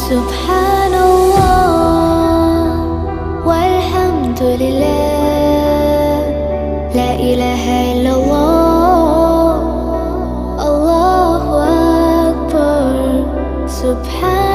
سبحان الله والحمد لله، لا إله إلا الله، الله أكبر. سبحان